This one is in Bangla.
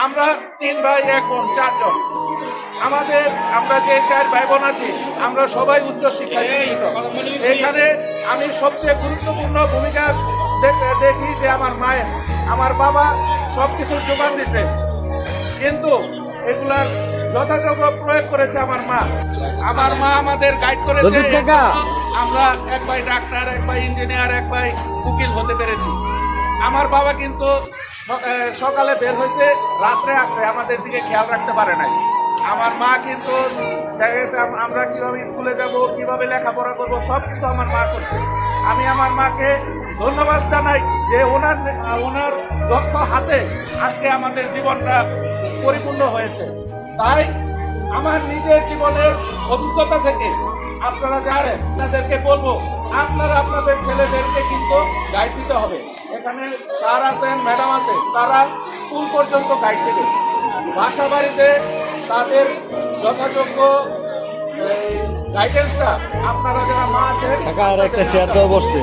আমরা 3 ভাই 1 বোন 4 জন। আমরা যে 4 ভাই বোন আছি আমরা সবাই উচ্চ শিক্ষায় শিক্ষিত। এখানে আমি সবচেয়ে গুরুত্বপূর্ণ ভূমিকা দেখি যে আমার বাবা সবকিছুর যোগান দিছে, কিন্তু এগুলার যথাযোগ্য প্রয়োগ করেছে আমার মা আমাদের গাইড করেছে। আমরা এক ভাই ডাক্তার, এক ভাই ইঞ্জিনিয়ার, এক ভাই উকিল হতে পেরেছি। আমার বাবা কিন্তু সকালে বের হয়েছে, রাত্রে আসে, আমাদের দিকে খেয়াল রাখতে পারে নাই। আমার মা কিন্তু দেখা গেছে আমরা কিভাবে স্কুলে যাব, কিভাবে লেখাপড়া করবো, সবকিছু আমার মা করছে। আমি আমার মাকে ধন্যবাদ জানাই যে ওনার দক্ষ হাতে আজকে আমাদের জীবনটা পরিপূর্ণ হয়েছে। তাই আমার নিজের জীবনের অভিজ্ঞতা থেকে আপনারা জানেন, আপনাদেরকে বলবো আপনারা আপনাদের ছেলেদেরকে কিন্তু গাইড দিতে হবে। এখানে স্যার আছেন, ম্যাডাম আছে, তারা স্কুল পর্যন্ত গাইড দেবে। বাসা বাড়িতে তাদের যথাযোগ্য গাইডেন্সটা আপনারা যারা মা আছেন একটা চেয়ার দেওয়া বসতে